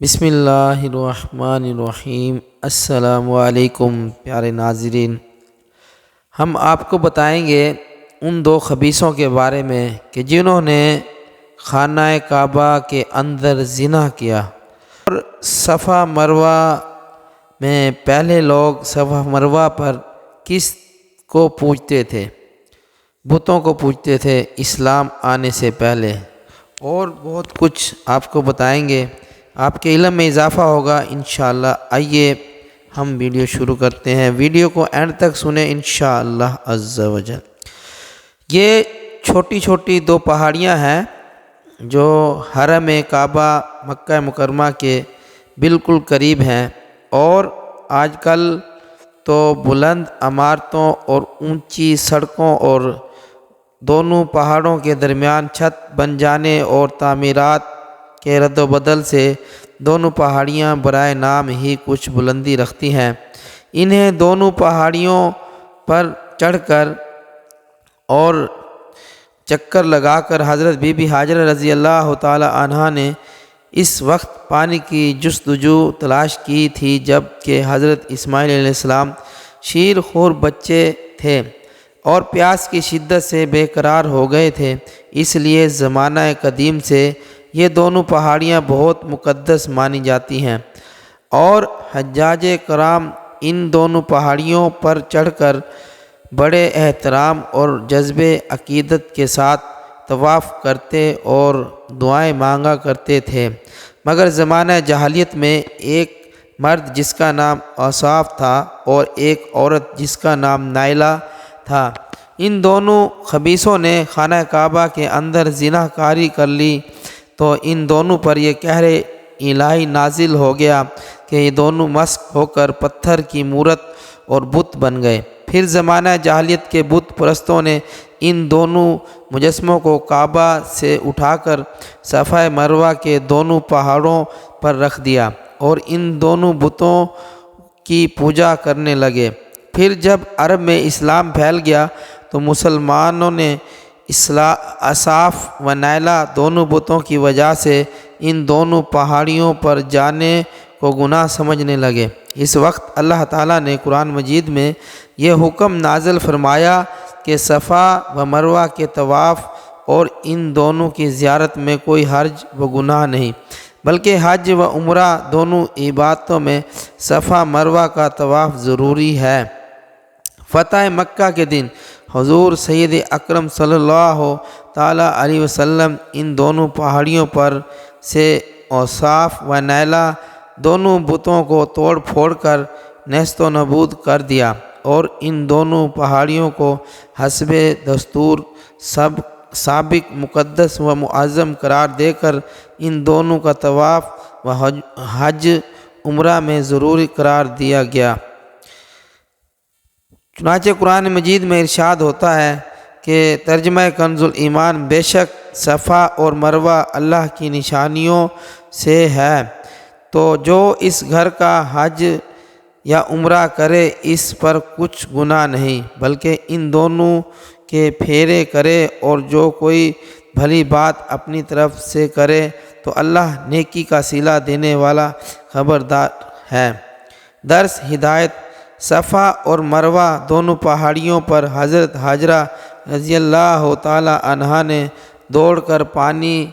بسم اللہ الرحمن الرحیم۔ السلام علیکم پیارے ناظرین، ہم آپ کو بتائیں گے ان دو خبیثوں کے بارے میں کہ جنہوں نے خانہ کعبہ کے اندر زنا کیا۔ اور صفا مروہ میں پہلے لوگ صفا مروہ پر کس کو پوجتے تھے؟ بتوں کو پوجتے تھے اسلام آنے سے پہلے، اور بہت کچھ آپ کو بتائیں گے، آپ کے علم میں اضافہ ہوگا انشاءاللہ۔ آئیے ہم ویڈیو شروع کرتے ہیں، ویڈیو کو اینڈ تک سنیں انشاءاللہ عز و جل۔ یہ چھوٹی چھوٹی دو پہاڑیاں ہیں جو حرم کعبہ مکہ مکرمہ کے بالکل قریب ہیں، اور آج کل تو بلند عمارتوں اور اونچی سڑکوں اور دونوں پہاڑوں کے درمیان چھت بن جانے اور تعمیرات کے رد و بدل سے دونوں پہاڑیاں برائے نام ہی کچھ بلندی رکھتی ہیں۔ انہیں دونوں پہاڑیوں پر چڑھ کر اور چکر لگا کر حضرت بی بی ہاجرہ رضی اللہ تعالی عنہا نے اس وقت پانی کی جستجو تلاش کی تھی جب کہ حضرت اسماعیل علیہ السلام شیر خور بچے تھے اور پیاس کی شدت سے بے قرار ہو گئے تھے۔ اس لیے زمانہ قدیم سے یہ دونوں پہاڑیاں بہت مقدس مانی جاتی ہیں، اور حجاج کرام ان دونوں پہاڑیوں پر چڑھ کر بڑے احترام اور جذب عقیدت کے ساتھ طواف کرتے اور دعائیں مانگا کرتے تھے۔ مگر زمانہ جاہلیت میں ایک مرد جس کا نام اوصاف تھا اور ایک عورت جس کا نام نائلہ تھا، ان دونوں خبیثوں نے خانہ کعبہ کے اندر زنا کاری کر لی، تو ان دونوں پر یہ قہر الہی نازل ہو گیا کہ یہ دونوں مسخ ہو کر پتھر کی مورت اور بت بن گئے۔ پھر زمانہ جاہلیت کے بت پرستوں نے ان دونوں مجسموں کو کعبہ سے اٹھا کر صفا مروہ کے دونوں پہاڑوں پر رکھ دیا اور ان دونوں بتوں کی پوجا کرنے لگے۔ پھر جب عرب میں اسلام پھیل گیا تو مسلمانوں نے اوصاف و نائلہ دونوں بتوں کی وجہ سے ان دونوں پہاڑیوں پر جانے کو گناہ سمجھنے لگے۔ اس وقت اللہ تعالیٰ نے قرآن مجید میں یہ حکم نازل فرمایا کہ صفا و مروہ کے طواف اور ان دونوں کی زیارت میں کوئی حرج و گناہ نہیں، بلکہ حج و عمرہ دونوں عبادتوں میں صفا مروہ کا طواف ضروری ہے۔ فتح مکہ کے دن حضور سید اکرم صلی اللہ تعالی علیہ وسلم ان دونوں پہاڑیوں پر سے اوصاف و نائلہ دونوں بتوں کو توڑ پھوڑ کر نیست و نابود کر دیا، اور ان دونوں پہاڑیوں کو حسب دستور سابق مقدس و معظم قرار دے کر ان دونوں کا طواف و حج عمرہ میں ضروری قرار دیا گیا۔ چنانچہ قرآن مجید میں ارشاد ہوتا ہے کہ ترجمہ کنز الایمان، بے شک صفا اور مروہ اللہ کی نشانیوں سے ہے، تو جو اس گھر کا حج یا عمرہ کرے اس پر کچھ گناہ نہیں، بلکہ ان دونوں کے پھیرے کرے، اور جو کوئی بھلی بات اپنی طرف سے کرے تو اللہ نیکی کا صلہ دینے والا خبردار ہے۔ درس ہدایت، صفا اور مروہ دونوں پہاڑیوں پر حضرت ہاجرہ رضی اللہ تعالی عنہا نے دوڑ کر پانی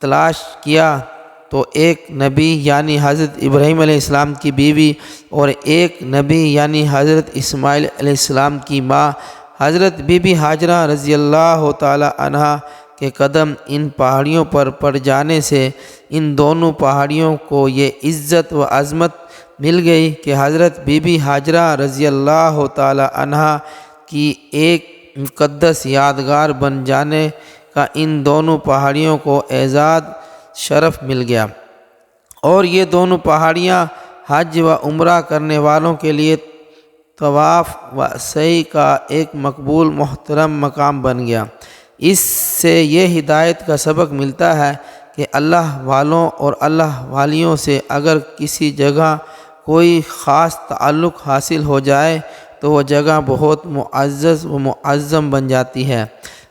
تلاش کیا تو ایک نبی یعنی حضرت ابراہیم علیہ السلام کی بیوی اور ایک نبی یعنی حضرت اسماعیل علیہ السلام کی ماں حضرت بی بی ہاجرہ رضی اللہ تعالی عنہا کے قدم ان پہاڑیوں پر پڑ جانے سے ان دونوں پہاڑیوں کو یہ عزت و عظمت مل گئی کہ حضرت بی بی ہاجرہ رضی اللہ تعالی عنہا کی ایک مقدس یادگار بن جانے کا ان دونوں پہاڑیوں کو اعزاز شرف مل گیا، اور یہ دونوں پہاڑیاں حج و عمرہ کرنے والوں کے لیے طواف و سعی کا ایک مقبول محترم مقام بن گیا۔ اس سے یہ ہدایت کا سبق ملتا ہے کہ اللہ والوں اور اللہ والیوں سے اگر کسی جگہ کوئی خاص تعلق حاصل ہو جائے تو وہ جگہ بہت معزز و معظم بن جاتی ہے،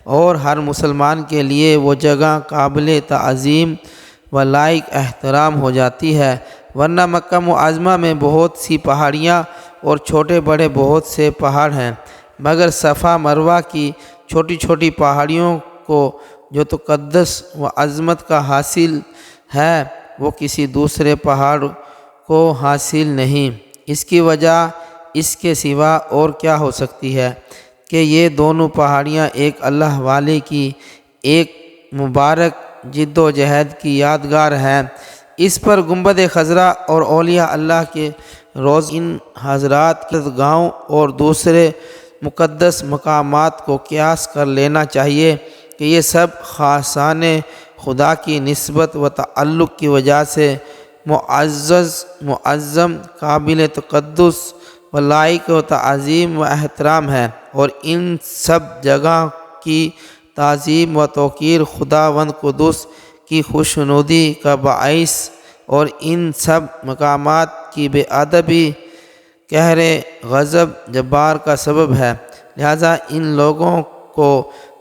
اور ہر مسلمان کے لیے وہ جگہ قابل تعظیم و لائق احترام ہو جاتی ہے، ورنہ مکہ معظمہ میں بہت سی پہاڑیاں اور چھوٹے بڑے بہت سے پہاڑ ہیں، مگر صفا مروہ کی چھوٹی چھوٹی پہاڑیوں کو جو تقدس و عظمت کا حاصل ہے وہ کسی دوسرے پہاڑ کو حاصل نہیں۔ اس کی وجہ اس کے سوا اور کیا ہو سکتی ہے کہ یہ دونوں پہاڑیاں ایک اللہ والے کی ایک مبارک جد و جہد کی یادگار ہیں۔ اس پر گنبد خضرا اور اولیاء اللہ کے روز ان حضرات کے گاؤں اور دوسرے مقدس مقامات کو قیاس کر لینا چاہیے کہ یہ سب خاصان خدا کی نسبت و تعلق کی وجہ سے معزز، معظم، قابل تقدس و لائق و تعظیم و احترام ہے، اور ان سب جگہ کی تعظیم و توقیر خداوند قدوس کی خوشنودی کا باعث اور ان سب مقامات کی بے ادبی، قہر غضب جبار کا سبب ہے۔ لہذا ان لوگوں کو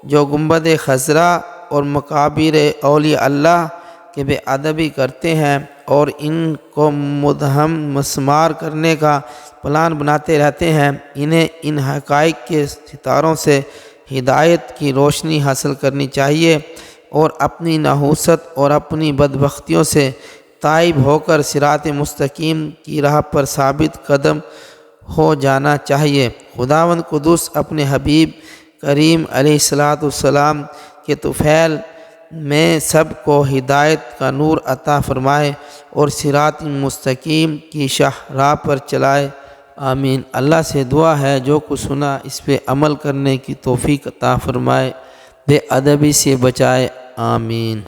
جو گنبد خضرا اور مقابر اولیاء اللہ کے بے ادبی کرتے ہیں اور ان کو مدہم مسمار کرنے کا پلان بناتے رہتے ہیں، انہیں ان حقائق کے ستاروں سے ہدایت کی روشنی حاصل کرنی چاہیے اور اپنی نحوست اور اپنی بدبختیوں سے تائب ہو کر صراط مستقیم کی راہ پر ثابت قدم ہو جانا چاہیے۔ خداوند قدوس اپنے حبیب کریم علیہ السلام کے طفیل میں سب کو ہدایت کا نور عطا فرمائے اور صراط مستقیم کی شاہراہ پر چلائے، آمین۔ اللہ سے دعا ہے جو کچھ سنا اس پہ عمل کرنے کی توفیق عطا فرمائے، بے ادبی سے بچائے، آمین۔